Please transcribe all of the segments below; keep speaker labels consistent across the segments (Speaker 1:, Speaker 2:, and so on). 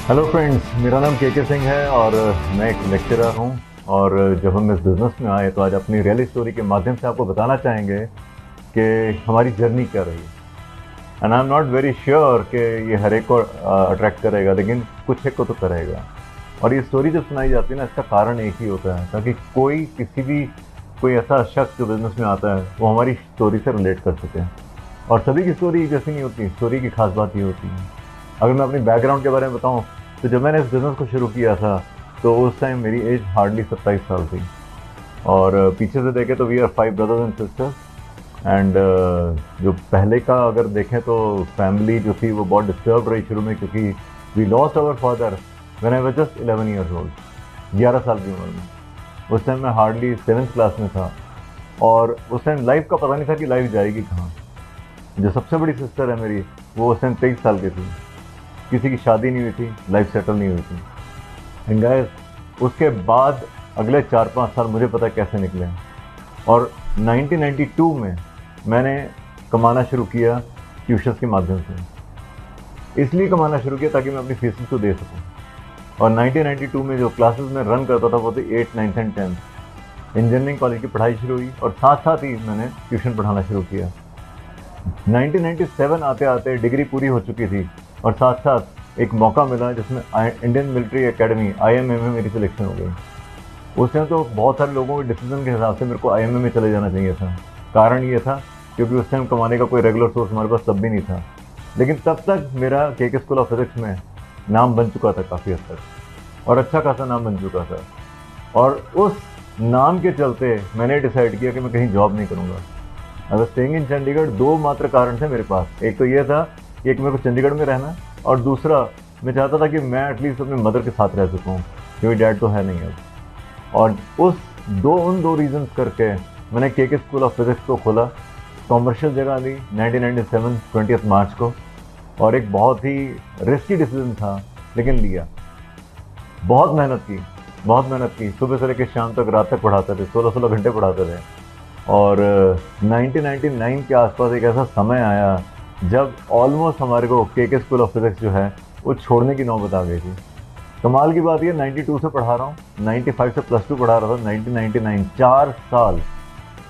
Speaker 1: Hello friends, मेरा नाम के सिंह है और मैं एक लेक्चरर हूँ। और जब हम इस बिज़नेस में आए तो आज अपनी रियल स्टोरी के माध्यम से आपको बताना चाहेंगे कि हमारी जर्नी क्या रही। And I am not very sure कि ये हर एक को अट्रैक्ट करेगा, लेकिन कुछ एक को तो करेगा। और ये स्टोरी जब सुनाई जाती है ना, इसका कारण एक ही होता है, ताकि कोई ऐसा शख्स जो बिज़नेस में आता है वो हमारी स्टोरी से रिलेट कर सके। और सभी की स्टोरी जैसी नहीं होती, स्टोरी की खास बात ये होती है। अगर मैं अपनी बैकग्राउंड के बारे में बताऊं तो जब मैंने इस बिज़नेस को शुरू किया था तो उस टाइम मेरी एज हार्डली 27 साल थी। और पीछे से देखें तो we are 5 brothers and sisters. And जो पहले का अगर देखें तो फैमिली जो थी वो बहुत डिस्टर्ब रही शुरू में, क्योंकि we lost our father when I was just 11 years old, 11 साल की उम्र में। उस टाइम मैं हार्डली 7th क्लास में था और उस टाइम लाइफ का पता नहीं था कि लाइफ जाएगी कहाँ। जो सबसे बड़ी सिस्टर है मेरी, वो उस टाइम 23 साल की थी, किसी की शादी नहीं हुई थी, लाइफ सेटल नहीं हुई थी। एंड गाइस, उसके बाद अगले 4-5 साल मुझे पता कैसे निकले। और 1992 में मैंने कमाना शुरू किया ट्यूशन्स के माध्यम से। इसलिए कमाना शुरू किया ताकि मैं अपनी फीस को दे सकूं। और 1992 में जो क्लासेस में रन करता था वो थे 8th, 9th and 10th। Engineering college की पढ़ाई शुरू हुई और साथ साथ ही मैंने ट्यूशन पढ़ाना शुरू किया। 1997 आते आते डिग्री पूरी हो चुकी थी और साथ साथ एक मौका मिला जिसमें इंडियन मिलिट्री एकेडमी IMA में मेरी सिलेक्शन हो गई। उस टाइम तो बहुत सारे लोगों के डिसीजन के हिसाब से मेरे को IMA में चले जाना चाहिए था। कारण ये था क्योंकि उस टाइम कमाने का कोई रेगुलर सोर्स हमारे पास तब भी नहीं था। लेकिन तब तक मेरा KK स्कूल ऑफ फिजिक्स में नाम बन चुका था काफ़ी हद तक, और अच्छा खासा नाम बन चुका था। और उस नाम के चलते मैंने डिसाइड किया कि मैं कहीं जॉब नहीं करूँगा। अगर स्टेइंग इन चंडीगढ़, दो मात्र कारण थे मेरे पास। एक तो ये था कि एक मेरे को चंडीगढ़ में रहना, और दूसरा मैं चाहता था कि मैं एटलीस्ट अपने मदर के साथ रह सकूँ, क्योंकि डैड तो है नहीं अब। और उन दो रीजंस करके मैंने KK स्कूल ऑफ फिजिक्स को खोला। कॉमर्शियल जगह ली 1997 20 मार्च को, और एक बहुत ही रिस्की डिसीजन था लेकिन लिया। बहुत मेहनत की, सुबह से लेकर शाम तक, रात तक पढ़ाते थे, 16-16 घंटे पढ़ाते थे। और 1999 के आसपास एक ऐसा समय आया जब ऑलमोस्ट हमारे को KK स्कूल ऑफ फिजिक्स जो है वो छोड़ने की नौबत आ गई थी। कमाल की बात ये, 92 से पढ़ा रहा हूँ, 95 से +2 पढ़ा रहा था, 1999 4 साल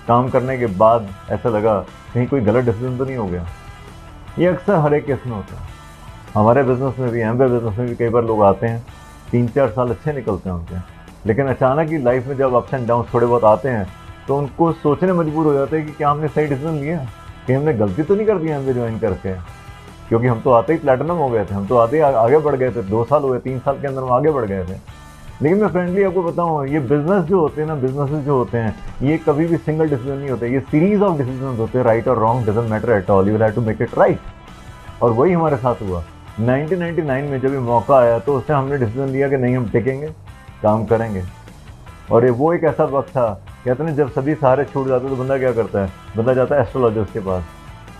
Speaker 1: काम करने के बाद ऐसा लगा कहीं कोई गलत डिसीजन तो नहीं हो गया। ये अक्सर हर एक केस में होता है। हमारे बिजनेस में भी, एमबीए बिजनेस में भी कई बार लोग आते हैं, 3-4 साल अच्छे निकलते हैं उनके, लेकिन अचानक ही लाइफ में जब अप्स एंड डाउन थोड़े बहुत आते हैं तो उनको सोचने मजबूर हो जाते हैं कि क्या हमने सही डिसीजन लिया, कि हमने गलती तो नहीं कर दी एमबीए ज्वाइन करके। क्योंकि हम तो आते ही प्लेटिनम हो गए थे, हम तो आते ही आगे बढ़ गए थे, 2 साल हुए, 3 साल के अंदर हम आगे बढ़ गए थे। लेकिन मैं फ्रेंडली आपको बताऊँ, ये बिजनेस जो होते हैं ना, बिजनेसेस जो होते हैं, ये कभी भी सिंगल डिसीजन नहीं होते, ये सीरीज ऑफ डिसीजन होते हैं। राइट और wrong doesn't matter at all, you will have to make it right. और वही हमारे साथ हुआ। 1999 में जब ये मौका आया तो उससे हमने डिसीजन लिया कि नहीं, हम टिकेंगे, काम करेंगे। और ये वो एक ऐसा वक्त था, कहते हैं जब सभी सहारे छूट जाते तो बंदा क्या करता है, बंदा जाता है एस्ट्रोलॉजर्स के पास।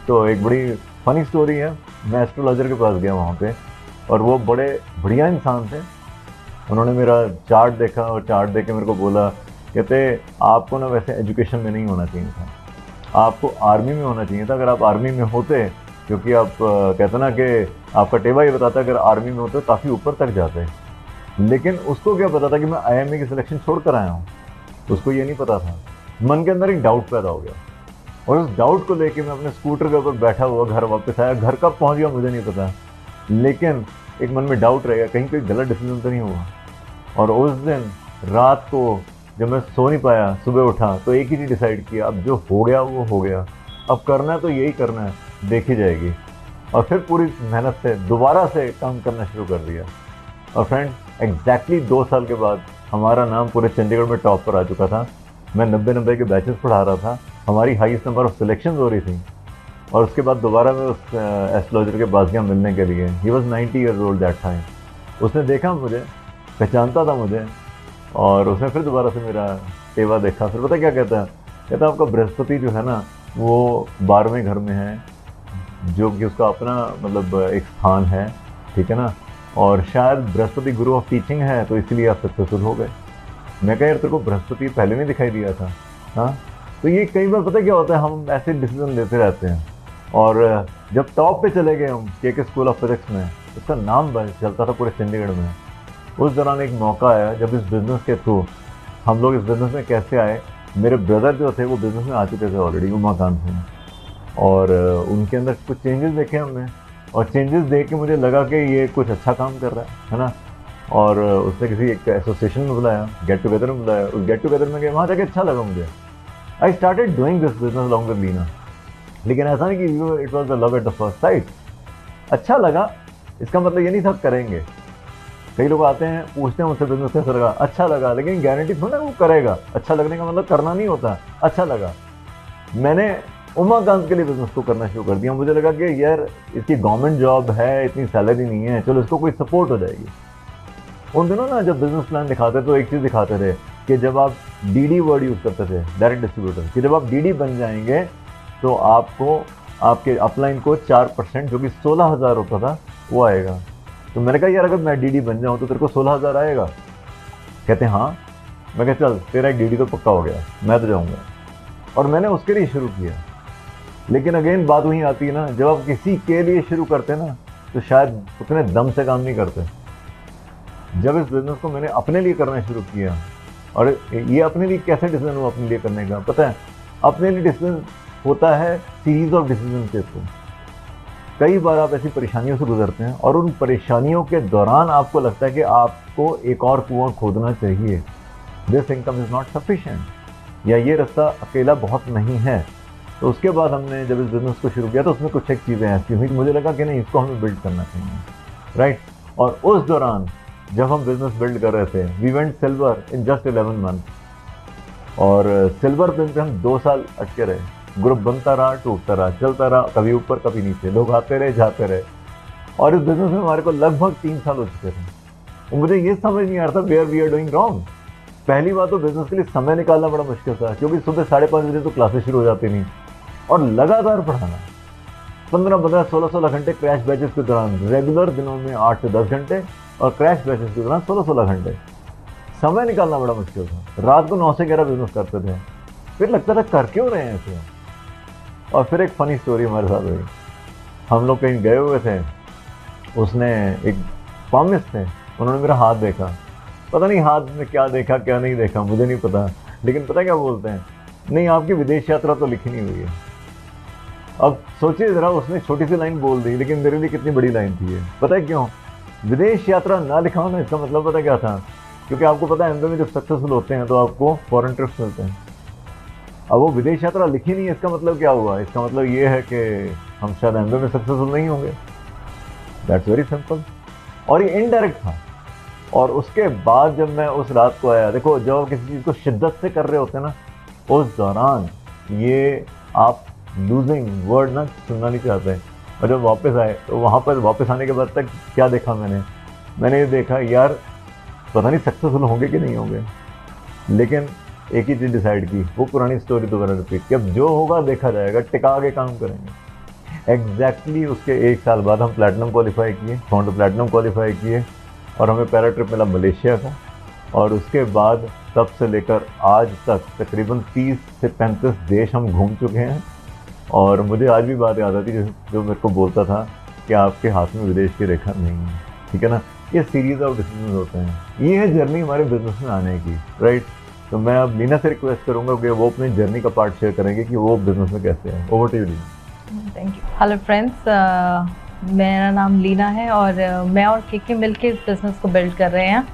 Speaker 1: तो एक बड़ी फनी स्टोरी है, मैं एस्ट्रोलॉजर के पास गया वहाँ पे, और वो बड़े बढ़िया इंसान थे। उन्होंने मेरा चार्ट देखा और चार्ट देख के मेरे को बोला, कहते आपको ना वैसे एजुकेशन में नहीं होना चाहिए था, आपको आर्मी में होना चाहिए था। अगर आप आर्मी में होते, क्योंकि आप कहते ना कि आपका टेवा ये बताता है अगर आर्मी में होते काफ़ी ऊपर तक जाते। लेकिन उसको क्या पता था कि मैं IMA की सिलेक्शन छोड़ कर आया हूँ, उसको ये नहीं पता था। मन के अंदर एक डाउट पैदा हो गया, और उस डाउट को लेके मैं अपने स्कूटर के ऊपर बैठा हुआ घर वापस आया। घर कब पहुँच गया मुझे नहीं पता, लेकिन एक मन में डाउट रहेगा कहीं कोई गलत डिसीजन तो नहीं हुआ। और उस दिन रात को जब मैं सो नहीं पाया, सुबह उठा तो एक ही चीज़ डिसाइड किया, अब जो हो गया वो हो गया, अब करना है तो यही करना है, देखी जाएगी। और फिर पूरी मेहनत से दोबारा से काम करना शुरू कर दिया। और फ्रेंड्स, एग्जैक्टली 2 साल के बाद हमारा नाम पूरे चंडीगढ़ में टॉप पर आ चुका था। मैं 90 के बैचेस पढ़ा रहा था, हमारी हाईएस्ट नंबर ऑफ सिलेक्शन हो रही थी। और उसके बाद दोबारा मैं उस एस्ट्रोलॉजर के पास गया मिलने के लिए। He was 90 years old that time. उसने देखा मुझे, पहचानता था मुझे, और उसने फिर दोबारा से मेरा टेवा देखा। फिर पता क्या कहता आपका बृहस्पति जो है ना वो 12वें घर में है, जो कि उसका अपना मतलब एक स्थान है, ठीक है ना, और शायद बृहस्पति गुरु ऑफ टीचिंग है, तो इसलिए आप सक्सेसफुल हो गए। मैं कहा यार तेरे को बृहस्पति पहले नहीं दिखाई दिया था। हाँ, तो ये कई बार पता क्या होता है, हम ऐसे डिसीजन लेते रहते हैं और जब टॉप पे चले गए हम के स्कूल ऑफ फिजिक्स में, उसका नाम चलता था पूरे चंडीगढ़ में। उस दौरान एक मौका आया जब इस बिज़नेस के थ्रू हम लोग इस बिज़नेस में कैसे आए। मेरे ब्रदर जो थे वो बिज़नेस में आ चुके थे ऑलरेडी, उमाकांत में, और उनके अंदर कुछ चेंजेस देखे हमने, और चेंजेस देख के मुझे लगा कि ये कुछ अच्छा काम कर रहा है ना। और उसने किसी एक एसोसिएशन में बुलाया, गेट टुगेदर में बुलाया, उस गेट टुगेदर में गए, वहाँ जाके अच्छा लगा मुझे। I started doing this business along with Leena. लेकिन ऐसा नहीं कि it was the love at the first sight. अच्छा लगा, इसका मतलब ये नहीं था करेंगे। कई लोग आते हैं पूछते हैं मुझसे बिजनेस कैसा लगा, अच्छा लगा, लेकिन गारंटी थोड़ा वो करेगा। अच्छा लगने का मतलब करना नहीं होता। अच्छा लगा, मैंने उमाकांत के लिए बिजनेस को करना शुरू कर दिया। मुझे लगा कि यार इसकी गवर्नमेंट जॉब है, इतनी सैलरी नहीं है, चलो इसको कोई सपोर्ट हो जाएगी। उन दिनों ना जब बिजनेस प्लान दिखाते तो एक चीज़ दिखाते थे कि जब आप डीडी वर्ड यूज़ करते थे, डायरेक्ट डिस्ट्रीब्यूटर, कि जब आप डीडी बन जाएंगे तो आपको आपके अपलाइन को 4% जो कि 16,000 होता था वो आएगा। तो मैंने कहा यार अगर मैं डीडी बन जाऊँ तो तेरे को 16,000 आएगा? कहते हैं हाँ। मैं कहा चल तेरा एक डीडी तो पक्का हो गया, मैं तो जाऊँगा। और मैंने उसके लिए शुरू किया। लेकिन अगेन बात वहीं आती है ना, जब आप किसी के लिए शुरू करते हैं ना तो शायद उतने दम से काम नहीं करते। जब इस बिज़नेस को मैंने अपने लिए करना शुरू किया, और ये अपने लिए कैसे डिसीजन हुआ अपने लिए करने का, पता है? अपने लिए डिसीजन होता है सीरीज ऑफ डिसीजन के थ्रू। कई बार आप ऐसी परेशानियों से गुजरते हैं और उन परेशानियों के दौरान आपको लगता है कि आपको एक और कुआं खोदना चाहिए। This income is not sufficient, या ये रास्ता अकेला बहुत नहीं है। तो उसके बाद हमने जब इस बिज़नेस को शुरू किया तो उसमें कुछ एक चीज़ें ऐसी हुई, मुझे लगा कि नहीं इसको हमें बिल्ड करना चाहिए, राइट। और उस दौरान जब हम बिज़नेस बिल्ड कर रहे थे, we went silver in just 11 month, और सिल्वर पिन पे हम 2 साल अटके रहे। ग्रुप बनता रहा, टूटता रहा, चलता रहा, कभी ऊपर कभी नीचे, लोग आते रहे जाते रहे, और इस बिज़नेस में हमारे को लगभग 3 साल हो चुके थे। और मुझे ये समझ नहीं आ रहा था where we are doing wrong. पहली बात तो बिज़नेस के लिए समय निकालना बड़ा मुश्किल था, क्योंकि सुबह 5:30 बजे तो क्लासेस शुरू हो जाती नहीं, और लगातार पढ़ाना 15-15, 16-16 घंटे क्रैश बैचेस के दौरान, रेगुलर दिनों में 8 से 10 घंटे, और क्रैश बैचेस के दौरान 16-16 घंटे। समय निकालना बड़ा मुश्किल था। रात को 9 से 11 बिजनेस करते थे, फिर लगता था कर क्यों रहे हैं ऐसे। और फिर एक फ़नी स्टोरी हमारे साथ हुई। हम लोग कहीं गए हुए थे, उसने एक फार्मिस्ट थे, उन्होंने मेरा हाथ देखा, पता नहीं हाथ में क्या देखा क्या नहीं देखा मुझे नहीं पता, लेकिन पता क्या बोलते हैं, नहीं आपकी विदेश यात्रा तो लिखी नहीं हुई है। अब सोचिए ज़रा, उसने छोटी सी लाइन बोल दी, लेकिन मेरे लिए कितनी बड़ी लाइन थी ये। पता है क्यों? विदेश यात्रा ना लिखा हो ना, इसका मतलब पता क्या था? क्योंकि आपको पता है एमबीए में जब सक्सेसफुल होते हैं तो आपको फॉरेन ट्रिप्स मिलते हैं। अब वो विदेश यात्रा लिखी नहीं है, इसका मतलब क्या हुआ? इसका मतलब ये है कि हम शायद एमबीए में सक्सेसफुल नहीं होंगे। That's very simple. और ये इनडायरेक्ट था। और उसके बाद जब मैं उस रात को आया, देखो जब आप किसी चीज़ को शिद्दत से कर रहे होते हैं ना, उस दौरान ये आप लूजिंग वर्ड ना सुनना नहीं चाहते। और जब वापस आए तो वहाँ पर वापस आने के बाद तक क्या देखा मैंने ये देखा यार पता नहीं सक्सेसफुल होंगे कि नहीं होंगे, लेकिन एक ही चीज़ डिसाइड की, वो पुरानी स्टोरी दोबारा रिपीट कि अब जो होगा देखा जाएगा, टिका के काम करेंगे। एग्जैक्टली उसके 1 साल बाद हम प्लैटिनम क्वालिफाई किए, फाउंडर प्लैटिनम क्वालिफाई किए, और हमें पैरा ट्रिप मिला मलेशिया का। और उसके बाद तब से लेकर आज तक तकरीबन 30 से 35 देश हम घूम चुके हैं। और मुझे आज भी बात याद आती है जो मेरे को बोलता था कि आपके हाथ में विदेश की रेखा नहीं है, ठीक है ना। ये सीरीज ऑफ डिसीजन होते हैं, ये है जर्नी हमारे बिजनेस में आने की, राइट। तो मैं अब लीना से रिक्वेस्ट करूंगा कि वो अपनी जर्नी का पार्ट शेयर करेंगे कि वो बिजनेस में कैसे है। Over to you Leena.
Speaker 2: Thank you. Hello friends, मेरा नाम लीना है और मैं और के मिलकर इस बिज़नेस को बिल्ड कर रहे हैं।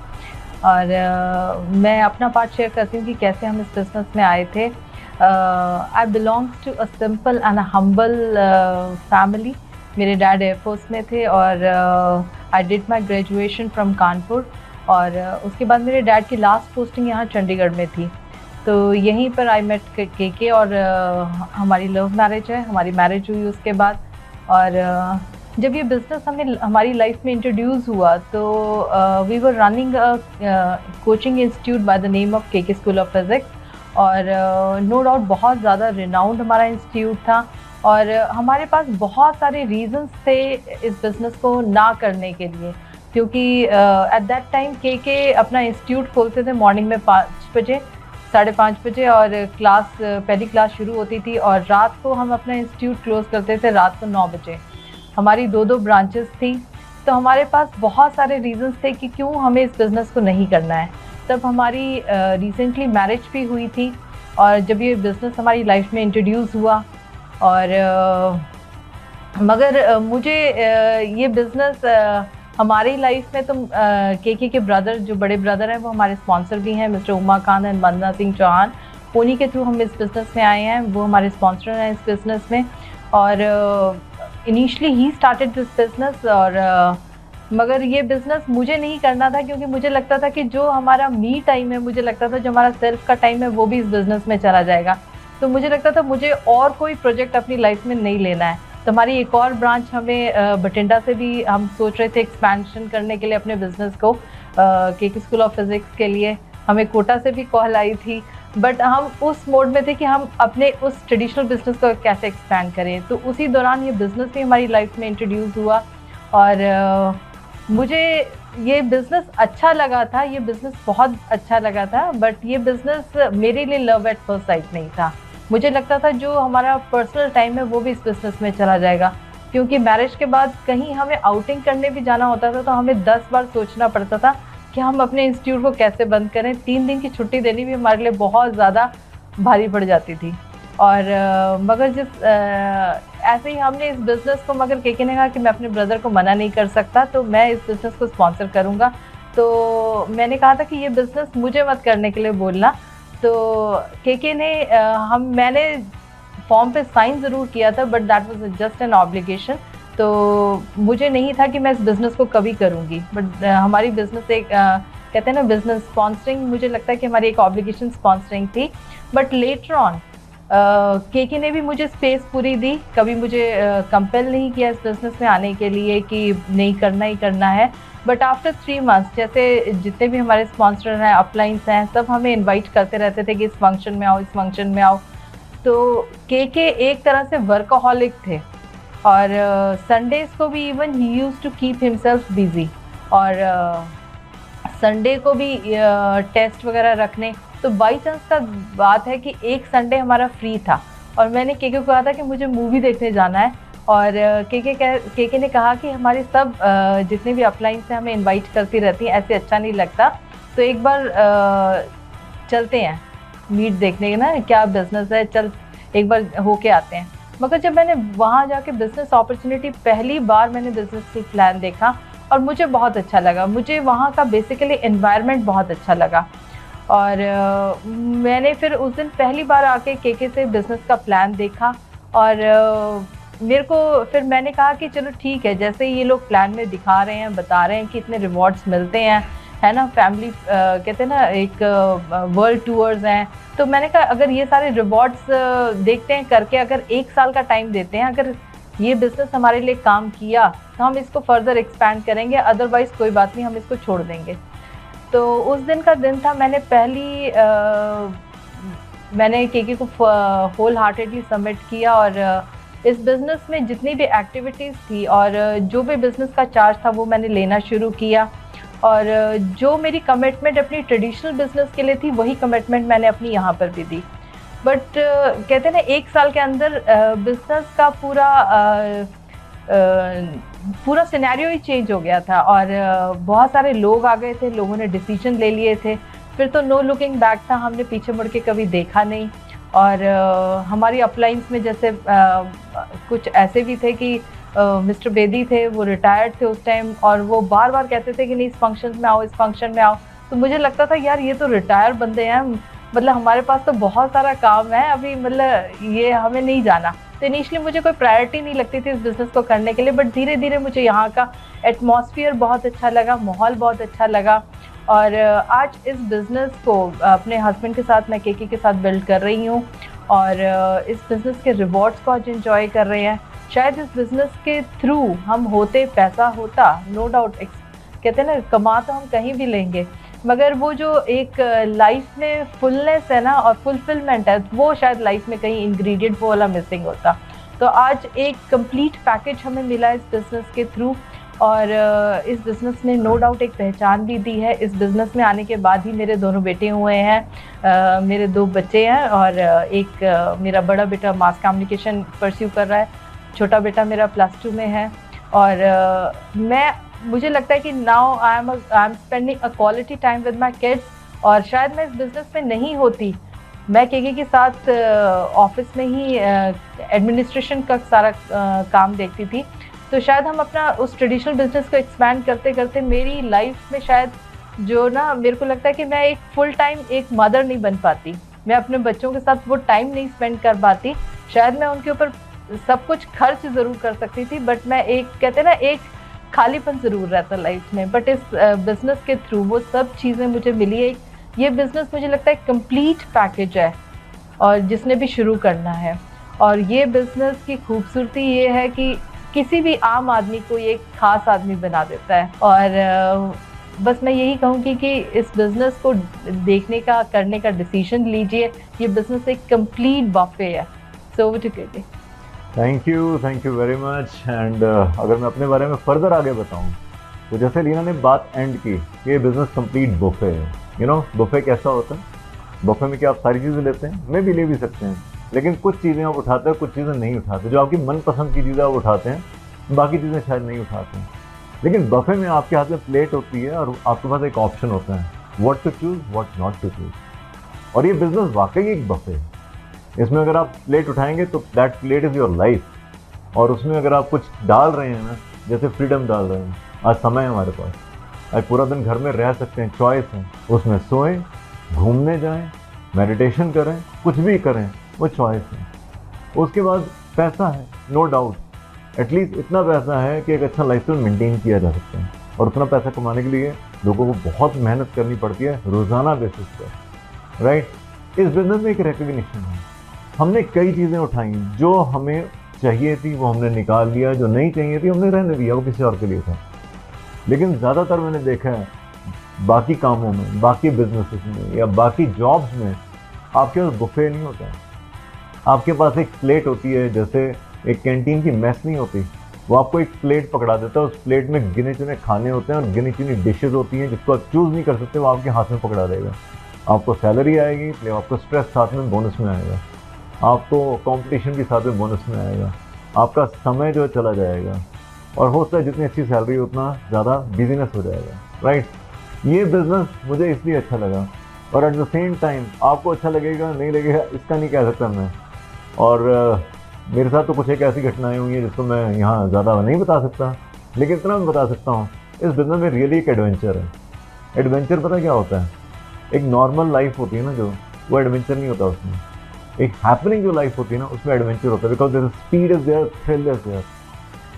Speaker 2: और मैं अपना पार्ट शेयर करती हूँ कि कैसे हम इस बिज़नेस में आए थे। I belongs to a simple and humble family. मेरे डैड एयरफोर्स में थे और I did my graduation from Kanpur. और उसके बाद मेरे डैड की लास्ट पोस्टिंग यहाँ चंडीगढ़ में थी, तो यहीं पर आई मेट के और हमारी लव मैरिज है, हमारी मैरिज हुई उसके बाद। और जब ये बिज़नेस हमें हमारी लाइफ में इंट्रोड्यूस हुआ तो we were running a coaching institute by the name of K school of physics. और नो डाउट बहुत ज़्यादा रिनाउंड हमारा इंस्टीट्यूट था, और हमारे पास बहुत सारे रीजंस थे इस बिज़नेस को ना करने के लिए, क्योंकि एट दैट टाइम के अपना इंस्टीट्यूट खोलते थे मॉर्निंग में 5 बजे, 5:30 बजे, और पहली क्लास शुरू होती थी, और रात को हम अपना इंस्टीट्यूट क्लोज करते थे रात को 9 बजे। हमारी 2 ब्रांचेस थी, तो हमारे पास बहुत सारे रीजंस थे कि क्यों हमें इस बिज़नेस को नहीं करना है। तब हमारी रिसेंटली मैरिज भी हुई थी, और जब ये बिज़नेस हमारी लाइफ में इंट्रोड्यूस हुआ, और मगर मुझे ये बिज़नेस हमारी लाइफ में, तो के ब्रदर, जो बड़े ब्रदर हैं, वो हमारे स्पॉन्सर भी हैं, मिस्टर उमा खान एंड वंदना सिंह चौहान। उन्हीं के थ्रू हम इस बिज़नेस में आए हैं, वो हमारे स्पॉन्सर हैं इस बिज़नेस में। और initially he started this business, और मगर ये बिज़नेस मुझे नहीं करना था, क्योंकि मुझे लगता था कि जो हमारा मी टाइम है, मुझे लगता था जो हमारा सेल्फ का टाइम है, वो भी इस बिज़नेस में चला जाएगा। तो मुझे लगता था मुझे और कोई प्रोजेक्ट अपनी लाइफ में नहीं लेना है। तो हमारी एक और ब्रांच हमें बठिंडा से भी हम सोच रहे थे एक्सपेंशन करने के लिए अपने बिज़नेस को, के स्कूल ऑफ फिज़िक्स के लिए। हमें कोटा से भी कॉल आई थी, बट हम उस मोड में थे कि हम अपने उस ट्रेडिशनल बिज़नेस को कैसे एक्सपैंड करें। तो उसी दौरान ये बिज़नेस भी हमारी लाइफ में इंट्रोड्यूस हुआ, और मुझे ये बिज़नेस अच्छा लगा था, ये बिज़नेस बहुत अच्छा लगा था। बट ये बिज़नेस मेरे लिए लव एट फर्स्ट साइट नहीं था। मुझे लगता था जो हमारा पर्सनल टाइम है वो भी इस बिज़नेस में चला जाएगा, क्योंकि मैरिज के बाद कहीं हमें आउटिंग करने भी जाना होता था, तो हमें 10 बार सोचना पड़ता था कि हम अपने इंस्टीट्यूट को कैसे बंद करें। 3 दिन की छुट्टी देनी भी हमारे लिए बहुत ज़्यादा भारी पड़ जाती थी। और मगर ऐसे ही हमने इस बिज़नेस को, मगर के ने कहा कि मैं अपने ब्रदर को मना नहीं कर सकता, तो मैं इस बिज़नेस को स्पॉन्सर करूँगा। तो मैंने कहा था कि ये बिज़नेस मुझे मत करने के लिए बोलना। तो के ने मैंने फॉर्म पे साइन ज़रूर किया था, but that was just an obligation. तो मुझे नहीं था कि मैं इस बिज़नेस को कभी करूँगी। बट हमारी बिज़नेस एक कहते हैं ना, बिज़नेस स्पॉन्सरिंग, मुझे लगता है कि हमारी एक ऑब्लिगेशन स्पॉन्सरिंग थी। बट लेटर ऑन के ने भी मुझे स्पेस पूरी दी, कभी मुझे कंपेल नहीं किया इस बिज़नेस में आने के लिए कि नहीं करना ही करना है। बट आफ्टर 3 मंथ्स, जैसे जितने भी हमारे स्पॉन्सर हैं, अपलाइंस हैं, सब हमें इनवाइट करते रहते थे कि इस फंक्शन में आओ, इस फंक्शन में आओ। तो के एक तरह से वर्कaholic थे, और संडेज़ को भी even he used to keep himself busy, और संडे को भी टेस्ट वगैरह रखने। तो बाई चांस का बात है कि एक संडे हमारा फ्री था, और मैंने के को कहा था कि मुझे मूवी देखने जाना है, और के ने कहा कि हमारे सब जितने भी अपलाइंस हैं हमें इनवाइट करती रहती हैं, ऐसे अच्छा नहीं लगता, तो एक बार चलते हैं मीट देखने ना, क्या बिज़नेस है, चल एक बार होके आते हैं। मगर जब मैंने वहाँ जाके बिज़नेस अपॉर्चुनिटी, पहली बार मैंने बिज़नेस प्लान देखा, और मुझे बहुत अच्छा लगा। मुझे वहाँ का बेसिकली एनवायरनमेंट बहुत अच्छा लगा, और मैंने फिर उस दिन पहली बार आके के से बिज़नेस का प्लान देखा, और मेरे को फिर मैंने कहा कि चलो ठीक है, जैसे ये लोग प्लान में दिखा रहे हैं, बता रहे हैं कि इतने रिवॉर्ड्स मिलते हैं, है ना, फैमिली कहते हैं ना, एक वर्ल्ड टूर्स हैं। तो मैंने कहा अगर ये सारे रिवॉर्ड्स देखते हैं करके, अगर 1 साल का टाइम देते हैं, अगर ये बिज़नेस हमारे लिए काम किया तो हम इसको फर्दर एक्सपैंड करेंगे, अदरवाइज़ कोई बात नहीं, हम इसको छोड़ देंगे। तो उस दिन का दिन था, मैंने के को होल हार्टेडली सबमिट किया, और इस बिज़नेस में जितनी भी एक्टिविटीज़ थी और जो भी बिज़नेस का चार्ज था वो मैंने लेना शुरू किया, और जो मेरी कमिटमेंट अपनी ट्रेडिशनल बिज़नेस के लिए थी वही कमिटमेंट मैंने अपनी यहाँ पर भी दी। बट कहते हैं ना, 1 साल के अंदर बिज़नेस का पूरा सिनेरियो ही चेंज हो गया था, और बहुत सारे लोग आ गए थे, लोगों ने डिसीजन ले लिए थे, फिर तो नो लुकिंग बैक था, हमने पीछे मुड़ के कभी देखा नहीं। और हमारी अपलाइंस में जैसे कुछ ऐसे भी थे कि मिस्टर बेदी थे, वो रिटायर्ड थे उस टाइम, और वो बार बार कहते थे कि नहीं, इस फंक्शन में आओ, इस फंक्शन में आओ। तो मुझे लगता था यार ये तो रिटायर बंदे हैं, मतलब हमारे पास तो बहुत सारा काम है अभी, मतलब ये हमें नहीं जाना। तो इनिशियली मुझे कोई प्रायोरिटी नहीं लगती थी इस बिज़नेस को करने के लिए, बट धीरे धीरे मुझे यहाँ का एटमॉस्फेयर बहुत अच्छा लगा, माहौल बहुत अच्छा लगा, और आज इस बिज़नेस को अपने हस्बैंड के साथ, मैं के साथ बिल्ड कर रही हूँ, और इस बिज़नेस के रिवॉर्ड्स को आज एंजॉय कर रहे हैं। शायद इस बिज़नेस के थ्रू हम होते, पैसा होता, नो डाउट, कहते हैं ना, कमा तो हम कहीं भी लेंगे, मगर वो जो एक लाइफ में फुलनेस है ना, और फुलफिलमेंट है, वो शायद लाइफ में कहीं इंग्रेडिएंट वो वाला मिसिंग होता। तो आज एक कंप्लीट पैकेज हमें मिला इस बिज़नेस के थ्रू, और इस बिज़नेस ने नो डाउट एक पहचान भी दी है। इस बिज़नेस में आने के बाद ही मेरे दोनों बेटे हुए हैं, मेरे 2 बच्चे हैं और एक मेरा बड़ा बेटा मास कम्युनिकेशन परस्यू कर रहा है, छोटा बेटा मेरा +2 में है। और मुझे लगता है कि now I am spending a quality time with my kids. और शायद मैं इस बिज़नेस में नहीं होती, मैं केके के साथ ऑफिस में ही एडमिनिस्ट्रेशन का सारा काम देखती थी, तो शायद हम अपना उस ट्रेडिशनल बिजनेस को एक्सपैंड करते करते मेरी लाइफ में शायद जो ना मेरे को लगता है कि मैं एक फुल टाइम एक मदर नहीं बन पाती, मैं अपने बच्चों के साथ वो टाइम नहीं स्पेंड कर पाती। शायद मैं उनके ऊपर सब कुछ खर्च ज़रूर कर सकती थी, बट मैं एक कहते हैं ना एक खालीपन ज़रूर रहता लाइफ में। बट इस बिज़नेस के थ्रू वो सब चीज़ें मुझे मिली है। ये बिज़नेस मुझे लगता है कंप्लीट पैकेज है और जिसने भी शुरू करना है। और ये बिज़नेस की खूबसूरती ये है कि किसी भी आम आदमी को ये एक ख़ास आदमी बना देता है। और बस मैं यही कहूँगी कि इस बिज़नेस को देखने का करने का डिसीजन लीजिए। ये बिज़नेस एक कंप्लीट बफे है। So over to KK.
Speaker 1: Thank you very much. And अगर मैं अपने बारे में फर्दर आगे बताऊं तो जैसे लीना ने बात एंड की, ये बिज़नेस कंप्लीट बुफे है। यू नो बुफे कैसा होता है? बुफे में क्या आप सारी चीज़ें लेते हैं? मैं भी ले भी सकते हैं, लेकिन कुछ चीज़ें आप उठाते हैं, कुछ चीज़ें नहीं उठाते। जो आपकी मनपसंद की चीज़ें आप उठाते हैं, बाकी चीज़ें शायद नहीं उठाते हैं। लेकिन बफे में आपके हाथ में प्लेट होती है और आपके पास एक ऑप्शन होता है, what to choose, what not to choose. और ये बिज़नेस वाकई एक बफे है। इसमें अगर आप प्लेट उठाएंगे तो that plate is your life. और उसमें अगर आप कुछ डाल रहे हैं ना, जैसे फ्रीडम डाल रहे हैं, आज समय है हमारे पास, आज पूरा दिन घर में रह सकते हैं, चॉइस है, उसमें सोएं, घूमने जाएं, मेडिटेशन करें, कुछ भी करें, वो चॉइस है। उसके बाद पैसा है, नो डाउट, एटलीस्ट इतना पैसा है कि एक अच्छा लाइफस्टाइल मेंटेन किया जा सकता है। और उतना पैसा कमाने के लिए लोगों को बहुत मेहनत करनी पड़ती है रोज़ाना बेसिस पर, राइट। इस बिजनेस में एक रिकग्निशन है। हमने कई चीज़ें उठाई, जो हमें चाहिए थी वो हमने निकाल लिया, जो नहीं चाहिए थी हमने रहने दिया, वो किसी और के लिए था। लेकिन ज़्यादातर मैंने देखा है बाकी कामों में, बाकी बिजनेसेस में या बाकी जॉब्स में आपके पास बुफे नहीं होता है। आपके पास एक प्लेट होती है, जैसे एक कैंटीन की मेस नहीं होती, वो आपको एक प्लेट पकड़ा देता है, उस प्लेट में गिने चुने खाने होते हैं और गिनी चुनी डिशेज होती हैं जिसको आप चूज़ नहीं कर सकते, वो आपके हाथ में पकड़ा देगा। आपको सैलरी आएगी, इसलिए आपको स्ट्रेस साथ में बोनस में आएगा, आपको कंपटीशन भी साथ में बोनस में आएगा, आपका समय जो चला जाएगा, और हो सकता है जितनी अच्छी सैलरी उतना ज़्यादा बिजीनेस हो जाएगा, राइट। ये बिज़नेस मुझे इसलिए अच्छा लगा, और एट द सेम टाइम आपको अच्छा लगेगा नहीं लगेगा इसका नहीं कह सकता मैं। और मेरे साथ तो कुछ एक ऐसी घटनाएं हुई हैं जिसको मैं यहाँ ज़्यादा नहीं बता सकता, लेकिन इतना मैं बता सकता हूँ, इस बिज़नेस में रियली एक एडवेंचर है। एडवेंचर पता क्या होता है? एक नॉर्मल लाइफ होती है ना जो, वो एडवेंचर नहीं होता उसमें। एक हैपनिंग जो लाइफ होती है ना, उसमें एडवेंचर होता है, because there speed is there, thrill is there.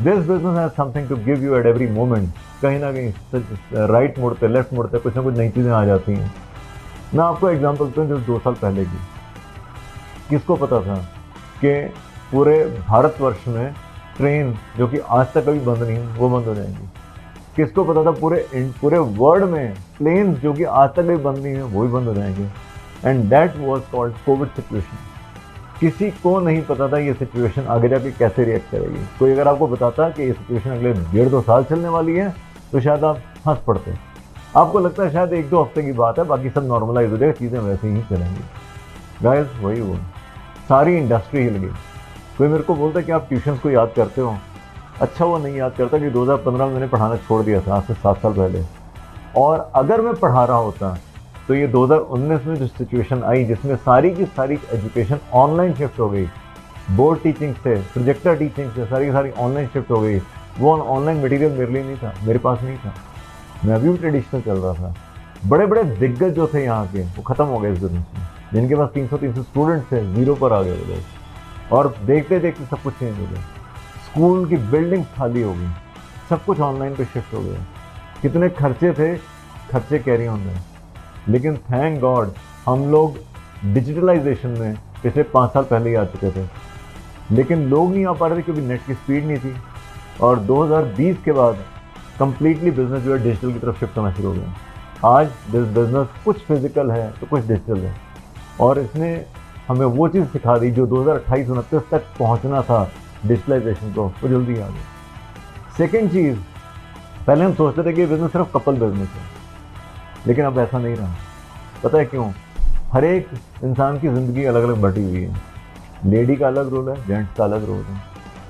Speaker 1: This business has something to give you at every moment. कहीं ना कहीं राइट मोड़ पे, लेफ्ट मोड़ पे कुछ ना कुछ नई चीज़ें आ जाती हैं। मैं आपको एग्जांपल दूँ, जो 2 साल पहले की, किसको पता था कि पूरे भारतवर्ष में ट्रेन जो कि आज तक कभी बंद नहीं है वो बंद हो जाएंगी? किसको पता था पूरे वर्ल्ड में प्लेन्स जो कि आज तक कभी बंद नहीं है वो भी बंद हो जाएंगे? And that was called Covid situation. किसी को नहीं पता था ये सिचुएशन आगे जाके कैसे रिएक्ट करेगी। कोई अगर आपको बताता कि ये सिचुएशन अगले 1.5-2 साल चलने वाली है तो शायद आप हंस पड़ते। आपको लगता है शायद 1-2 हफ्ते की बात है, बाकी सब नॉर्मलाइज हो जाएगा, चीज़ें वैसे ही चलेंगी। गाइस वही हुआ, सारी इंडस्ट्री हिल गई। कोई मेरे को बोलता है कि आप ट्यूशन्स को याद करते हो। अच्छा, वो नहीं याद करता कि 2015 में मैंने पढ़ाना छोड़ दिया था, आज से 7 साल पहले। और अगर मैं पढ़ा रहा होता तो ये 2019 में जो सिचुएशन आई, जिसमें सारी की सारी एजुकेशन ऑनलाइन शिफ्ट हो गई, बोर्ड टीचिंग से, प्रोजेक्टर टीचिंग से सारी की सारी ऑनलाइन शिफ्ट हो गई, वो ऑनलाइन मटेरियल मेरे लिए नहीं था, मेरे पास नहीं था। मैं अभी भी ट्रेडिशनल चल रहा था। बड़े बड़े दिग्गज जो थे यहाँ के, वो ख़त्म हो गए इस बिजनेस में। जिनके पास 300 स्टूडेंट्स थे, 0 पर आ गए वो लोग। और देखते देखते सब कुछ चेंज हो गया। स्कूल की बिल्डिंग खाली हो गई, सब कुछ ऑनलाइन पे शिफ्ट हो गया। कितने खर्चे थे, खर्चे कैरी ऑन रहे। लेकिन थैंक गॉड हम लोग डिजिटलाइजेशन में पिछले 5 साल पहले ही आ चुके थे, लेकिन लोग नहीं आ पा रहे थे क्योंकि नेट की स्पीड नहीं थी। और 2020 के बाद कंप्लीटली बिजनेस जो है डिजिटल की तरफ शिफ्ट होना शुरू हो गया। आज बिजनेस कुछ फिजिकल है तो कुछ डिजिटल है, और इसने हमें वो चीज़ सिखा दी जो 2028-29 तक पहुंचना था डिजिटलाइजेशन को, वो जल्दी आ गई। सेकेंड चीज़, पहले हम सोचते थे कि ये बिजनेस सिर्फ कपल बिजनेस है, लेकिन अब ऐसा नहीं रहा। पता है क्यों? हर एक इंसान की ज़िंदगी अलग अलग बटी हुई है। लेडी का अलग रोल है, जेंट्स का अलग रोल है।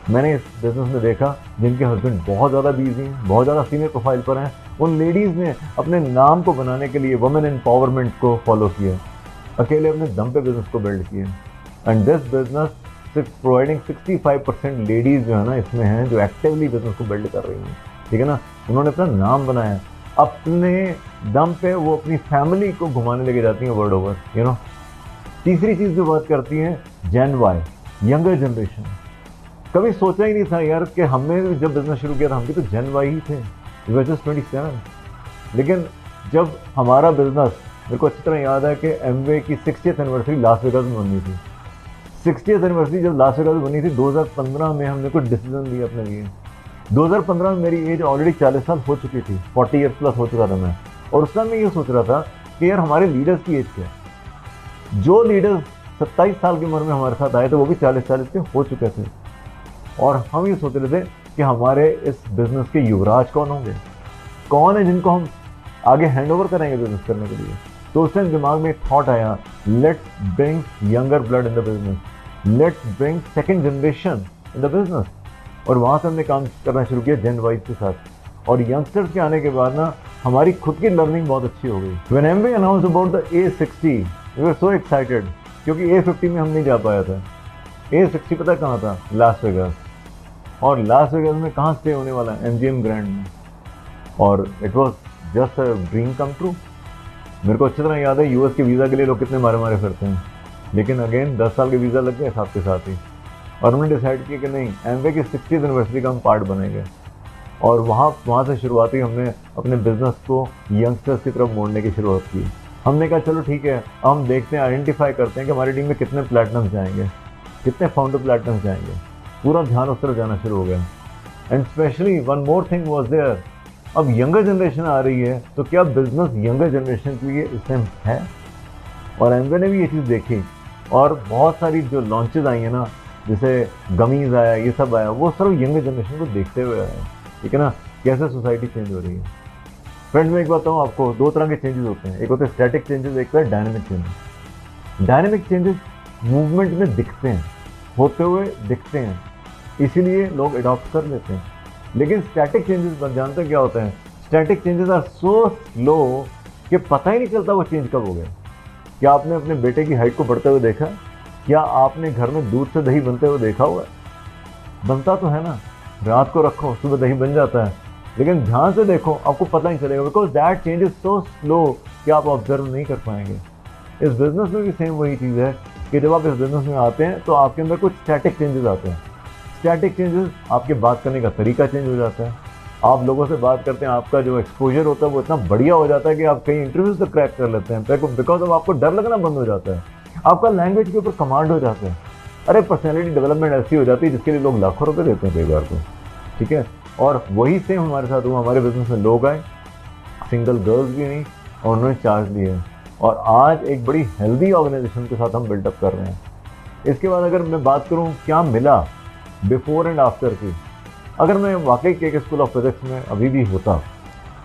Speaker 1: मैंने इस बिज़नेस में देखा जिनके हस्बैंड बहुत ज़्यादा बिजी हैं, बहुत ज़्यादा सीनियर प्रोफाइल पर हैं, उन लेडीज़ ने अपने नाम को बनाने के लिए वुमेन एम्पावरमेंट को फॉलो किया, अकेले अपने दम पे बिज़नेस को बिल्ड किया। And this business providing 65% ladies जो है ना इसमें हैं, जो एक्टिवली बिजनेस को बिल्ड कर रही हैं, ठीक है ना। उन्होंने अपना नाम बनाया, अपने दम पे वो अपनी फैमिली को घुमाने लेके जाती हैं वर्ल्ड ओवर, यू नो। तीसरी चीज़ जो बात करती हैं, जेन वाई, यंगर जनरेशन। कभी सोचा ही नहीं था यार कि हमने जब बिजनेस शुरू किया था हम भी तो जेन वाई ही थे, वी वर जस्ट 27। लेकिन जब हमारा बिजनेस, मेरे को अच्छी तरह याद है कि एमवे की 60th एनिवर्सरी लास वेगास में बननी थी। 60th एनिवर्सरी जब लास वेगास में बनी थी 2015 में, हमने कुछ डिसीजन लिया अपने लिए। 2015 में मेरी एज ऑलरेडी 40 साल हो चुकी थी, 40 ईयर्स प्लस हो चुका था मैं। और उस समय मैं ये सोच रहा था कि यार हमारे लीडर्स की एज क्या है। जो लीडर्स 27 साल की उम्र में हमारे साथ आए थे वो भी 40 के हो चुके थे, और हम ये सोच रहे थे कि हमारे इस बिजनेस के युवराज कौन होंगे, कौन है जिनको हम आगे हैंड ओवर करेंगे बिजनेस करने के लिए। तो उस टाइम दिमाग में एक थॉट आया, let's bring younger blood in the business, let's bring second generation in the business. और वहाँ से हमने काम करना शुरू किया जेन वाइज के साथ। और यंगस्टर्स के आने के बाद ना हमारी खुद की लर्निंग बहुत अच्छी हो गई। When Amway announce about the A60 we were so excited, क्योंकि A50 में हम नहीं जा पाया था। A60 पता कहाँ था? Las Vegas. और लास वेगास में कहाँ स्टे होने वाला है? MGM ग्रैंड में। और it was just a dream come true. मेरे को अच्छी तरह याद है US के वीज़ा के लिए लोग कितने मारे मारे फिरते हैं, लेकिन अगेन 10 साल के वीज़ा लग गए साथ के साथ ही। और हमने डिसाइड किया कि नहीं, एमवे की 60th एनिवर्सरी का हम पार्ट बनेंगे। और वहाँ से शुरुआती हमने अपने बिजनेस को यंगस्टर्स की तरफ मोड़ने की शुरुआत की। हमने कहा चलो ठीक है, हम देखते हैं, आइडेंटिफाई करते हैं कि हमारी टीम में कितने प्लेटिनम जाएंगे, कितने फाउंडर प्लेटिनम जाएंगे। पूरा ध्यान उस तरफ जाना शुरू हो गया। And specially one more thing was there, अब यंगर जनरेशन आ रही है, तो क्या बिजनेस यंगर जनरेशन के लिए इस टाइम है? और एमवे ने भी ये चीज़ देखी, और बहुत सारी जो लॉन्चेज आई हैं ना, जैसे गमीज आया, ये सब आया, वो सिर्फ यंगर जनरेशन को देखते हुए आया, ठीक है ना, कैसे सोसाइटी चेंज हो रही है। फ्रेंड्स मैं एक बात बताऊँ आपको, दो तरह के चेंजेस होते हैं, एक होते हैं स्टैटिक चेंजेस, एक होता है dynamic changes. Dynamic changes movement में दिखते हैं, होते हुए दिखते हैं, इसीलिए लोग अडॉप्ट कर लेते हैं। लेकिन स्टैटिक चेंजेस जानते हैं क्या होते हैं? Static changes are so slow कि पता ही नहीं चलता वो चेंज कब हो गया। क्या आपने अपने बेटे की हाइट को बढ़ते हुए देखा? क्या आपने घर में दूध से दही बनते हुए देखा हुआ? बनता तो है ना, रात को रखो सुबह दही बन जाता है, लेकिन ध्यान से देखो आपको पता नहीं चलेगा, because that change is so slow कि आप ऑब्जर्व नहीं कर पाएंगे। इस बिजनेस में भी सेम वही चीज़ है कि जब आप इस बिजनेस में आते हैं तो आपके अंदर कुछ स्टैटिक चेंजेस आते हैं। स्टैटिक चेंजेस, आपके बात करने का तरीका चेंज हो जाता है, आप लोगों से बात करते हैं, आपका जो एक्सपोजर होता है वो इतना बढ़िया हो जाता है कि आप कई इंटरव्यूज तक क्रैक कर लेते हैं, बिकॉज अब आपको डर लगना बंद हो जाता है, आपका लैंग्वेज के ऊपर कमांड हो जाता है। अरे पर्सनैलिटी डेवलपमेंट ऐसी हो जाती है जिसके लिए लोग लाखों रुपए देते हैं कई बार तो, ठीक है। और वही सेम हमारे साथ हुआ, हमारे बिजनेस में लोग आए, सिंगल गर्ल्स भी नहीं, और उन्होंने चार्ज लिए, और आज एक बड़ी हेल्दी ऑर्गेनाइजेशन के साथ हम बिल्डअप कर रहे हैं। इसके बाद अगर मैं बात करूँ क्या मिला बिफोर एंड आफ्टर की, अगर मैं वाकई के स्कूल ऑफ फिजिक्स में अभी भी होता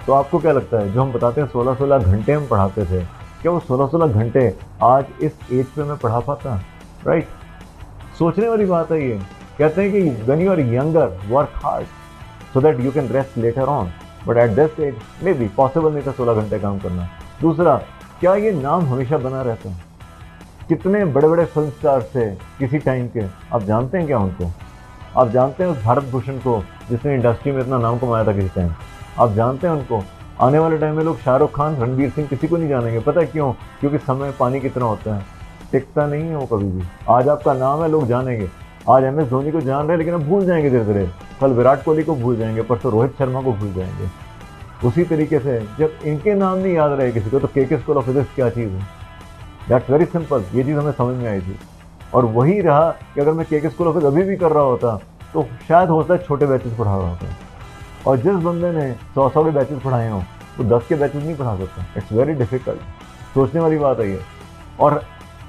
Speaker 1: तो आपको क्या लगता है, जो हम बताते हैं 16-16 घंटे हम पढ़ाते थे, क्या वो 16-16 घंटे आज इस एज पे मैं पढ़ा पाता? राइट, सोचने वाली बात है ये। कहते हैं कि when you are younger work hard so that you can rest later on, but at this age may be possible नहीं था 16 घंटे काम करना। दूसरा, क्या ये नाम हमेशा बना रहता है? कितने बड़े बड़े फिल्म स्टार्स थे किसी टाइम के, आप जानते हैं क्या उनको? आप जानते हैं उस भारत भूषण को जिसने इंडस्ट्री में इतना नाम कमाया था किसी टाइम? आप जानते हैं उनको? आने वाले टाइम में लोग शाहरुख खान, रणवीर सिंह, किसी को नहीं जानेंगे। पता है क्यों? क्योंकि समय पानी कितना होता है, टिकता नहीं है वो कभी भी। आज आपका नाम है, लोग जानेंगे, आज MS धोनी को जान रहे हैं, लेकिन अब भूल जाएंगे धीरे धीरे, कल विराट कोहली को भूल जाएंगे, परसों रोहित शर्मा को भूल जाएंगे। उसी तरीके से जब इनके नाम नहीं याद रहे किसी को, तो के स्कूल ऑफ फिजिक्स क्या चीज़ है? That's very simple. ये चीज़ हमें समझ में आई थी, और वही रहा कि अगर मैं के स्कूल ऑफ फिजिक्स अभी भी कर रहा होता तो शायद होता है छोटे बैचेस पढ़ा रहा होता, और जिस बंदे ने 100 के बैचेस पढ़ाए हों वो 10 के बैचेस नहीं पढ़ा सकता। इट्स वेरी डिफिकल्ट, सोचने वाली बात है ये। और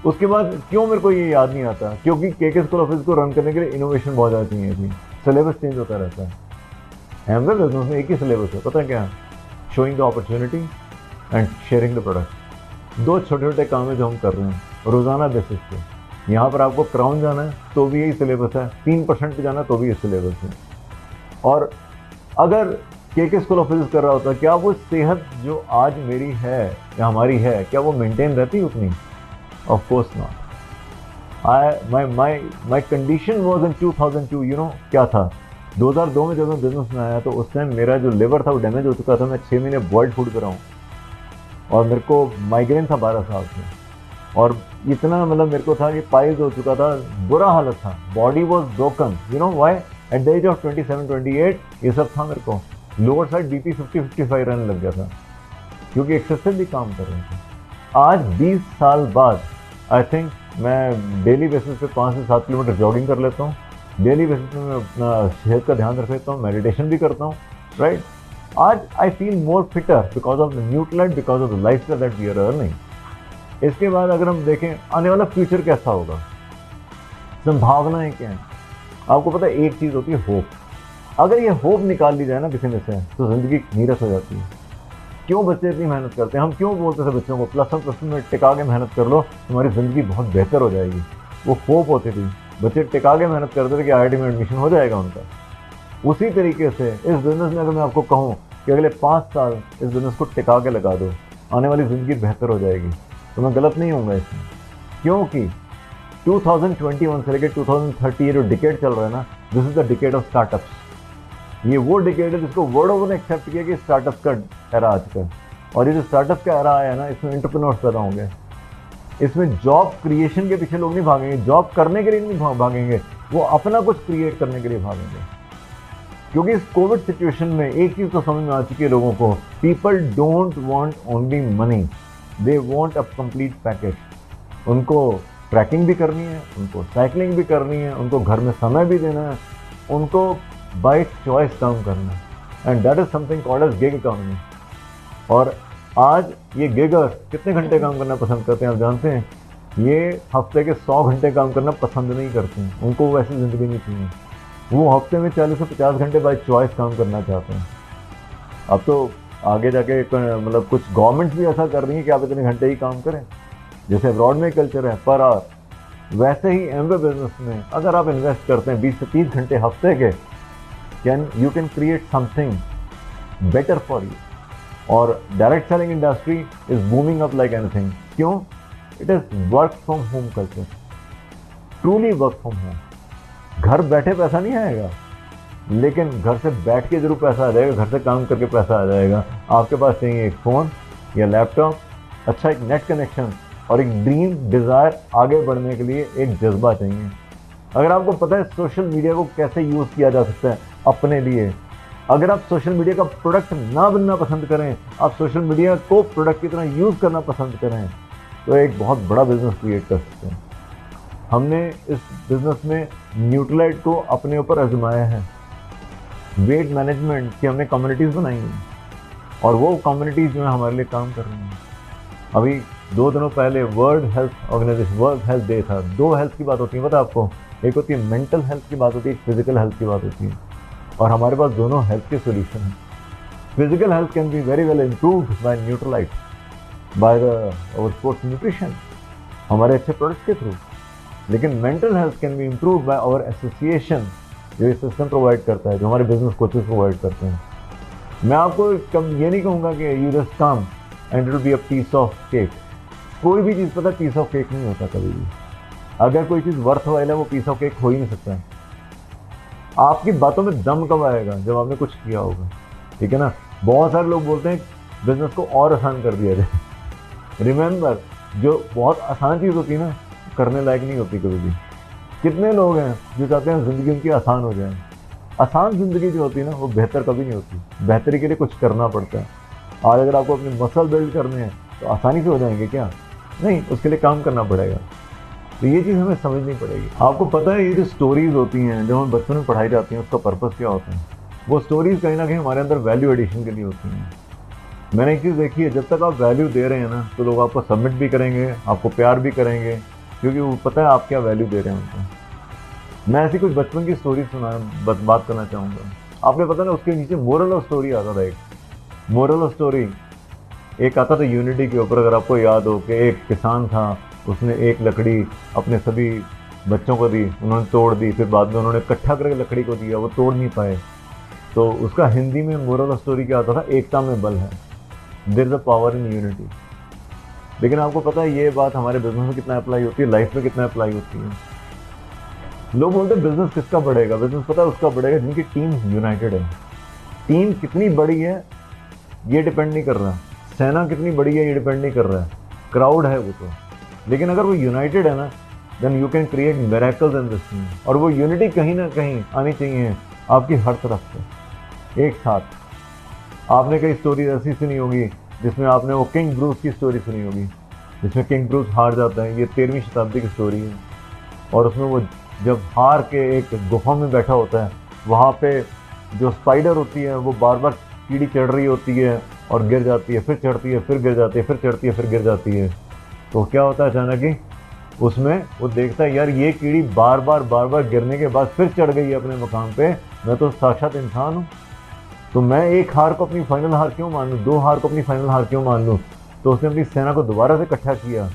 Speaker 1: उसके बाद क्यों मेरे को ये याद नहीं आता? क्योंकि के स्कूल ऑफ फिजिक्स को रन करने के लिए इनोवेशन बहुत ज़्यादा चाहिए थी, सिलेबस चेंज होता रहता है, एमवे बिजनेस में एक ही सिलेबस है, पता है क्या? Showing the opportunity and sharing the product. दो छोटे छोटे काम है जो हम कर रहे हैं रोजाना बेसिस पे। यहाँ पर आपको क्राउन जाना है तो भी यही सिलेबस है, 3% पे जाना है तो भी यही सिलेबस है। और अगर के स्कूल ऑफ फिजिक्स कर रहा होता, क्या वो सेहत जो आज मेरी है या हमारी है, क्या वो मेंटेन रहती उतनी? Of course not. My condition was in 2002, you know क्या था? 2002 में जब मैं बिजनेस में आया तो उस टाइम मेरा जो लिवर था वो डैमेज हो चुका था। मैं 6 महीने बॉइल्ड फूड कर रहा हूँ और मेरे को माइग्रेन था 12 साल से, और इतना मतलब मेरे को था कि पाइल्स हो चुका था, बुरा हालत था, body was broken, you know why? At the age of 27-28 ये सब था मेरे को। लोअर साइड BP 50-55 रहने लग गया था क्योंकि एक्सेसिव भी काम कर रहे थे। आज 20 साल बाद आई थिंक मैं डेली बेसिस पे 5 से 7 किलोमीटर जॉगिंग कर लेता हूँ, डेली बेसिस पे मैं अपना सेहत का ध्यान रख लेता हूँ, मेडिटेशन भी करता हूँ, राइट? आज I feel more fitter because of the Nutrilite, because of the life style that we are earning. इसके बाद अगर हम देखें आने वाला फ्यूचर कैसा होगा, संभावनाएं क्या हैं? आपको पता है एक चीज़ होती है होप। अगर ये होप निकाल ली जाए ना किसी में से तो ज़िंदगी नीरस हो जाती है। क्यों बच्चे इतनी मेहनत करते हैं? हम क्यों बोलते थे बच्चों को +1 में टिका के मेहनत कर लो, तुम्हारी ज़िंदगी बहुत बेहतर हो जाएगी? वो होप होती थी, बच्चे टिका के मेहनत करते थे कि IIT में एडमिशन हो जाएगा उनका। उसी तरीके से इस बिज़नेस में अगर मैं आपको कहूँ कि अगले 5 साल इस बिज़नेस को टिका के लगा दो, आने वाली ज़िंदगी बेहतर हो जाएगी, तो मैं गलत नहीं होऊंगा इसमें। क्योंकि 2021 से लेकर 2030 ये जो डिकेड चल रहा है ना, this is the decade of startups. ये वो डिकेड है जिसको वर्ल्ड ओवर ने एक्सेप्ट किया कि स्टार्टअप का एरा आ चुका है। और ये जो स्टार्टअप का एरा आया ना, इसमें एंटरप्रेन्योर्स पैदा होंगे, इसमें जॉब क्रिएशन के पीछे लोग नहीं भागेंगे, जॉब करने के लिए नहीं भागेंगे, वो अपना कुछ क्रिएट करने के लिए भागेंगे। क्योंकि इस कोविड सिचुएशन में एक चीज़ तो समझ में आ चुकी है लोगों को, people don't want only money, they want a complete package. उनको ट्रैकिंग भी करनी है, उनको साइकिलिंग भी करनी है, उनको घर में समय भी देना है, उनको बाय चॉइस काम करना है, and that is something called as gig economy. और आज ये गिगर्स कितने घंटे काम करना पसंद करते हैं आप जानते हैं? ये हफ्ते के 100 घंटे काम करना पसंद नहीं करते हैं, उनको वैसी ज़िंदगी नहीं चाहिए। वो हफ्ते में 40 से 50 घंटे बाय चॉइस काम करना चाहते हैं। अब तो आगे जाके मतलब कुछ गवर्नमेंट्स भी ऐसा कर रही है कि आप इतने घंटे ही काम करें, जैसे अब्रॉड में कल्चर है पर आवर। वैसे ही एमवे बिजनेस में अगर आप इन्वेस्ट करते हैं 20 से 30 घंटे हफ्ते के, you can create something better for you. और direct selling industry is booming up like anything. क्यों? It is work from home culture, truly work from home. घर बैठे पैसा नहीं आएगा, लेकिन घर से बैठ के जरूर पैसा आ जाएगा, घर से काम करके पैसा आ जाएगा। आपके पास चाहिए एक फ़ोन या लैपटॉप, अच्छा एक नेट कनेक्शन और एक ड्रीम डिज़ायर, आगे बढ़ने के लिए एक जज्बा चाहिए। अगर आपको पता है सोशल मीडिया को कैसे यूज़ किया जा सकता है अपने लिए, अगर आप सोशल मीडिया का प्रोडक्ट ना बनना पसंद करें, आप सोशल मीडिया को प्रोडक्ट की तरह यूज़ करना पसंद करें, तो एक बहुत बड़ा बिजनेस क्रिएट कर सकते हैं। हमने इस बिजनेस में न्यूट्रलाइट को अपने ऊपर आजमाया है। वेट मैनेजमेंट की हमने कम्युनिटीज़ बनाई हैं और वो कम्युनिटीज़ जो है हमारे लिए काम कर रही हैं। अभी 2 दिनों पहले World Health Organization World Health Day था। 2 हेल्थ की बात होती है, पता है आपको? एक होती है मेंटल हेल्थ की बात होती है, एक फिजिकल हेल्थ की बात होती है, और हमारे पास दोनों हेल्थ के सोल्यूशन हैं। Physical health can be very well improved by Nutrilite, by our sports nutrition, हमारे अच्छे प्रोडक्ट्स के थ्रू। लेकिन mental health can be improved by our association, जो ये सिस्टम प्रोवाइड करता है, जो हमारे बिजनेस कोचेस प्रोवाइड करते हैं। मैं आपको ये नहीं कहूँगा कि you just come and it will be a piece of cake. कोई भी चीज़ पता पीस ऑफ केक नहीं होता कभी भी। अगर कोई चीज़ वर्थ वाइल है वो पीस ऑफ केक हो ही नहीं सकता है। आपकी बातों में दम कब आएगा? जब आपने कुछ किया होगा, ठीक है ना? बहुत सारे लोग बोलते हैं बिजनेस को और आसान कर दिया जाए। रिमेंबर, जो बहुत आसान चीज़ होती है ना, करने लायक नहीं होती कभी भी। कितने लोग हैं जो चाहते हैं ज़िंदगी उनकी आसान हो जाए? आसान ज़िंदगी जो होती है ना, वो बेहतर कभी नहीं होती। बेहतरी के लिए कुछ करना पड़ता है। और अगर आपको अपने मसल बिल्ड करने हैं तो आसानी से हो जाएंगे क्या? नहीं, उसके लिए काम करना पड़ेगा। तो ये चीज़ हमें समझनी पड़ेगी। आपको पता है ये जो स्टोरीज़ होती हैं जो हमें बचपन में पढ़ाई जाती हैं, उसका पर्पस क्या होता है? वो स्टोरीज़ कहीं ना कहीं हमारे अंदर वैल्यू एडिशन के लिए होती हैं। मैंने एक चीज़ देखी है, जब तक आप वैल्यू दे रहे हैं ना, तो लोग आपको सबमिट भी करेंगे, आपको प्यार भी करेंगे, क्योंकि वो पता है आप क्या वैल्यू दे रहे हैं उनको। मैं ऐसी कुछ बचपन की स्टोरी बात करना चाहूँगा। आपने पता ना उसके नीचे मोरल ऑफ स्टोरी आता था, एक मोरल ऑफ स्टोरी एक आता था यूनिटी के ऊपर। अगर आपको याद हो कि एक किसान था, उसने एक लकड़ी अपने सभी बच्चों को दी, उन्होंने तोड़ दी, फिर बाद में उन्होंने इकट्ठा करके लकड़ी को दिया, वो तोड़ नहीं पाए। तो उसका हिंदी में मोरल ऑफ स्टोरी क्या आता था, एकता में बल है, there is a power in unity. लेकिन आपको पता है ये बात हमारे बिजनेस में कितना अप्लाई होती है, लाइफ में कितना अप्लाई होती है। लोग बोलते हैं बिजनेस किसका बढ़ेगा, बिजनेस पता है उसका बढ़ेगा जिनकी टीम यूनाइटेड है। टीम कितनी बड़ी है ये डिपेंड नहीं कर रहा, सेना कितनी बड़ी है ये डिपेंड नहीं कर रहा है, क्राउड है वो तो। लेकिन अगर वो यूनाइटेड है ना, then you can create miracles in this team. और वो यूनिटी कहीं ना कहीं आनी चाहिए आपकी हर तरफ से एक साथ। आपने कई स्टोरी ऐसी सुनी होगी जिसमें आपने वो किंग ब्रूस की स्टोरी सुनी होगी, जिसमें किंग ब्रूस हार जाता है। ये 13वीं शताब्दी की स्टोरी है। और उसमें वो जब हार के एक गुफा में बैठा होता है, वहाँ पे जो स्पाइडर होती है वो बार बार कीड़ी चढ़ रही होती है और गिर जाती है, फिर चढ़ती है, फिर गिर जाती है, फिर चढ़ती है, फिर गिर जाती है। तो क्या होता है अचानक ही उसमें वो देखता है यार ये कीड़ी बार बार गिरने के बाद फिर चढ़ गई है अपने मकाम पे, मैं तो साक्षात इंसान हूँ, तो मैं एक हार को अपनी फाइनल हार क्यों मान लूँ, 2 हार को अपनी फाइनल हार क्यों मान लूँ। तो उसने अपनी सेना को दोबारा से इकट्ठा किया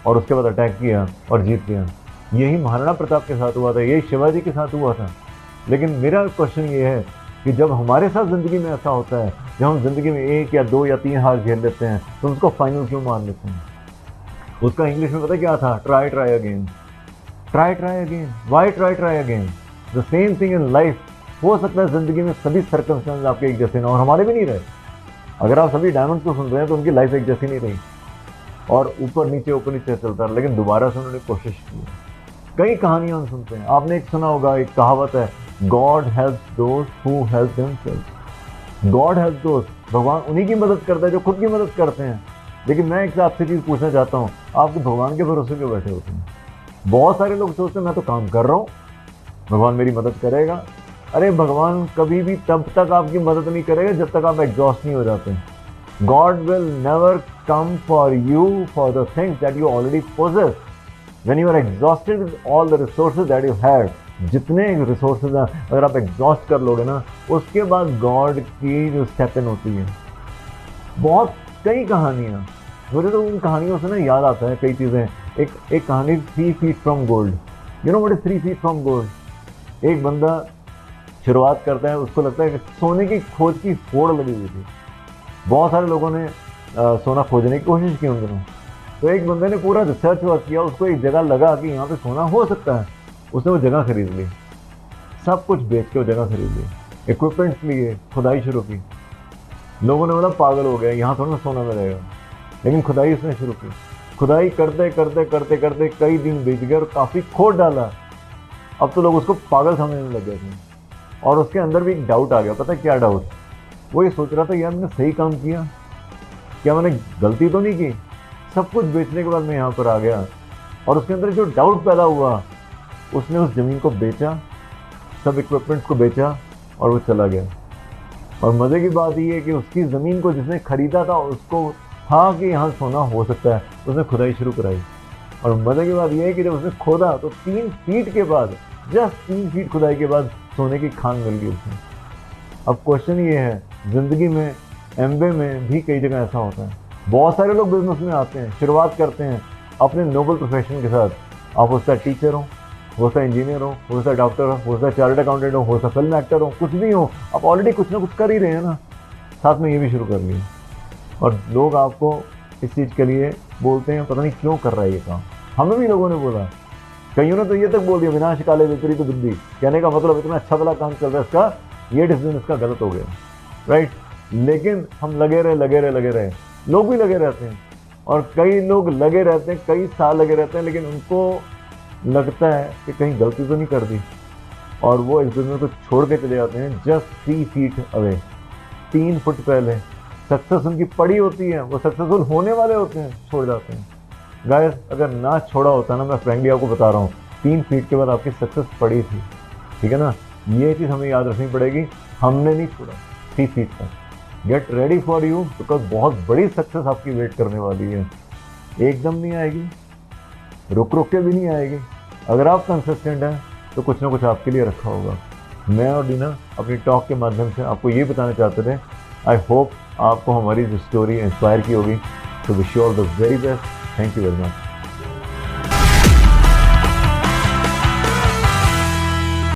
Speaker 1: और उसके बाद अटैक किया और जीत गया। यही महाराणा प्रताप के साथ हुआ था, यही शिवाजी के साथ हुआ था। लेकिन मेरा क्वेश्चन ये है कि जब हमारे साथ ज़िंदगी में ऐसा होता है, जब हम ज़िंदगी में 1 या 2 या 3 हार झेल लेते हैं, तो उसको फाइनल क्यों मान लेते हैं। उसका इंग्लिश में पता क्या था, try again, try again, why try again. The same thing in life. हो सकता है ज़िंदगी में सभी सर्कमस्टेंस आपके एक जैसे ना, और हमारे भी नहीं रहे। अगर आप सभी डायमंड्स को सुन रहे हैं तो उनकी लाइफ एक जैसी नहीं रही और ऊपर नीचे चलता रहा, लेकिन दोबारा से उन्होंने कोशिश की। कई कहानियां हम सुनते हैं, आपने एक सुना होगा, एक कहावत है, God helps those who help themselves. God help those, भगवान उन्हीं की मदद करता है जो खुद की मदद करते हैं। लेकिन मैं एक आपसे चीज़ पूछना चाहता हूँ, आपको भगवान के भरोसे क्यों बैठे होते हैं। बहुत सारे लोग सोचते हैं मैं तो काम कर रहा हूँ, भगवान मेरी मदद करेगा। अरे भगवान कभी भी तब तक आपकी मदद नहीं करेगा जब तक आप एग्जॉस्ट नहीं हो जाते। God will never come for you for the things that you already possess when you are exhausted with all the resources that you had. जितने रिसोर्सेज हैं अगर आप एग्जॉस्ट कर लोगे ना, उसके बाद गॉड की जो स्टेप इन होती है। बहुत कई कहानियाँ, मुझे तो उन कहानियों से ना याद आता है कई चीज़ें। एक कहानी 3 feet from gold. You know what is 3 feet from gold. एक बंदा शुरुआत करता है, उसको लगता है कि सोने की खोज की होड़ लगी हुई थी। बहुत सारे लोगों ने सोना खोजने की कोशिश की उन दिनों। तो एक बंदे ने पूरा रिसर्च वर्क किया, उसको एक जगह लगा कि यहाँ पे सोना हो सकता है। उसने वो जगह खरीद ली, सब कुछ बेच के वो जगह खरीद ली, इक्विपमेंट्स लिए, खुदाई शुरू की। लोगों ने बोला पागल हो गया, यहाँ थोड़ा ना सोना मिलेगा। लेकिन खुदाई उसने शुरू की। खुदाई करते करते करते करते कई दिन बीत गए और काफ़ी खोद डाला। अब तो लोग उसको पागल समझने लग गए थे। और उसके अंदर भी एक डाउट आ गया। पता है क्या डाउट? वो ये सोच रहा था यार मैंने सही काम किया, क्या मैंने गलती तो नहीं की। सब कुछ बेचने के बाद मैं यहाँ पर आ गया। और उसके अंदर जो डाउट पैदा हुआ, उसने उस ज़मीन को बेचा, सब इक्विपमेंट्स को बेचा और वो चला गया। और मज़े की बात ये है कि उसकी ज़मीन को जिसने ख़रीदा था उसको था कि यहाँ सोना हो सकता है, उसने खुदाई शुरू कराई। और मज़े की बात यह है कि जब उसने खोदा तो 3 फीट के बाद, जस्ट 3 फीट खुदाई के बाद सोने की खान मिल गई उसमें। अब क्वेश्चन ये है, ज़िंदगी में एमबे में भी कई जगह ऐसा होता है। बहुत सारे लोग बिजनेस में आते हैं, शुरुआत करते हैं अपने नोबल प्रोफेशन के साथ। आप हो सकता है टीचर हो सकता है इंजीनियर हो सकता है डॉक्टर हो सकता है चार्टर्ड अकाउंटेंट हो सकता है फिल्म एक्टर हो, कुछ भी हो, आप ऑलरेडी कुछ ना कुछ कर ही रहे हैं ना, साथ में ये भी शुरू कर लिया। और लोग आपको इस चीज़ के लिए बोलते हैं पता नहीं क्यों कर रहा है ये काम। हमें भी लोगों ने बोला, कईयों ने तो ये तक बोल दिया विनाश काले विपरीत बुद्धि, कहने का मतलब इतना अच्छा भला काम चल रहा है इसका, ये डिसीजन इसका गलत हो गया, राइट। लेकिन हम लगे रहे, लोग भी लगे रहते हैं। और कई लोग लगे रहते हैं, कई साल लगे रहते हैं, लेकिन उनको लगता है कि कहीं गलती तो नहीं कर दी, और वो इस बिजनेस को छोड़ के चले जाते हैं जस्ट 3 फीट अवे, 3 फुट पहले। सक्सेस उनकी पड़ी होती है, वो सक्सेसफुल होने वाले होते हैं, छोड़ जाते हैं। गाइस अगर ना छोड़ा होता ना, मैं फ्रेंकली आपको बता रहा हूँ, 3 फीट के बाद आपकी सक्सेस पड़ी थी, ठीक है ना। ये चीज़ हमें याद रखनी पड़ेगी, हमने नहीं छोड़ा 3 फीट तक। Get ready for you, because बहुत बड़ी सक्सेस आपकी वेट करने वाली है। एकदम नहीं आएगी, रुक के भी नहीं आएगी। अगर आप कंसिस्टेंट हैं तो कुछ ना कुछ आपके लिए रखा होगा। मैं और लीना अपनी टॉक के माध्यम से आपको ये बताना चाहते थे, आई होप आपको हमारी जो स्टोरी इंस्पायर की होगी। तो wish you all the very best. Thank you very much.